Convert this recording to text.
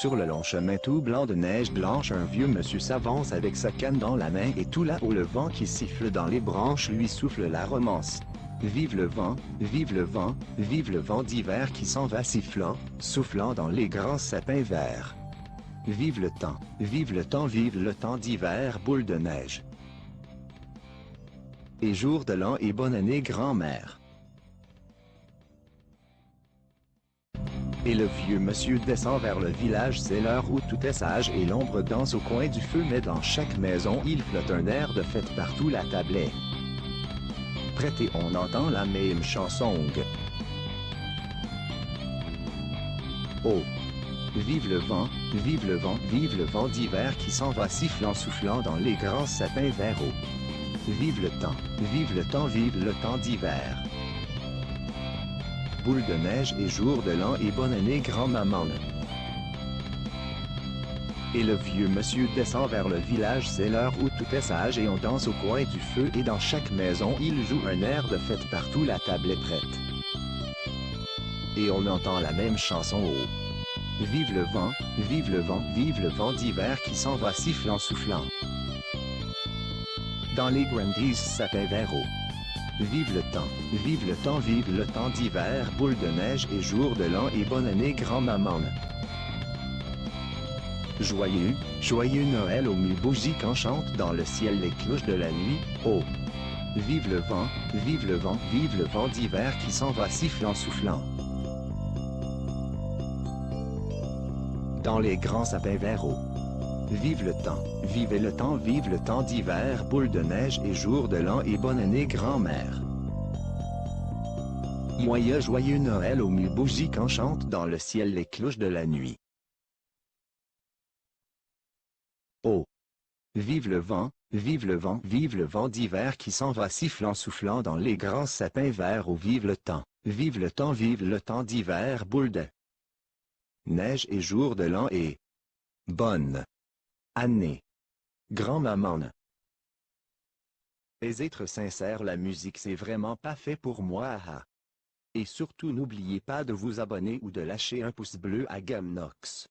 Sur le long chemin tout blanc de neige blanche, un vieux monsieur s'avance avec sa canne dans la main et tout là-haut le vent qui siffle dans les branches lui souffle la romance. Vive le vent, vive le vent, vive le vent d'hiver qui s'en va sifflant, soufflant dans les grands sapins verts. Vive le temps, vive le temps, vive le temps d'hiver, boule de neige. Et jour de l'an et bonne année grand-mère. Et le vieux monsieur descend vers le village, c'est l'heure où tout est sage et l'ombre danse au coin du feu, mais dans chaque maison il flotte un air de fête, partout la table est prête et on entend la même chanson. Oh! Vive le vent, vive le vent, vive le vent d'hiver qui s'en va sifflant soufflant dans les grands sapins verts. Oh! Vive le temps, vive le temps, vive le temps d'hiver. Boule de neige et jour de l'an et bonne année grand-maman. Et le vieux monsieur descend vers le village, c'est l'heure où tout est sage et on danse au coin du feu et dans chaque maison il joue un air de fête, partout la table est prête. Et on entend la même chanson. Oh! Vive le vent, vive le vent, vive le vent d'hiver qui s'en va sifflant soufflant dans les grandies sapins verts. Oh! Vive le temps, vive le temps, vive le temps d'hiver, boule de neige et jour de l'an et bonne année grand-maman. Joyeux, joyeux Noël aux mille bougies qu'enchantent dans le ciel les cloches de la nuit. Oh! Vive le vent, vive le vent, vive le vent d'hiver qui s'en va sifflant soufflant dans les grands sapins verts. Oh! Vive le temps, vivez le temps, vive le temps d'hiver, boule de neige et jour de l'an et bonne année grand-mère. Joyeux, joyeux Noël aux mille bougies qu'enchantent dans le ciel les cloches de la nuit. Oh! Vive le vent, vive le vent, vive le vent d'hiver qui s'en va sifflant soufflant dans les grands sapins verts. Oh! Vive le temps, vive le temps, vive le temps d'hiver, boule de neige et jour de l'an et bonne année grand-maman. Les êtres sincères, la musique c'est vraiment pas fait pour moi. Et surtout n'oubliez pas de vous abonner ou de lâcher un pouce bleu à Gamnox.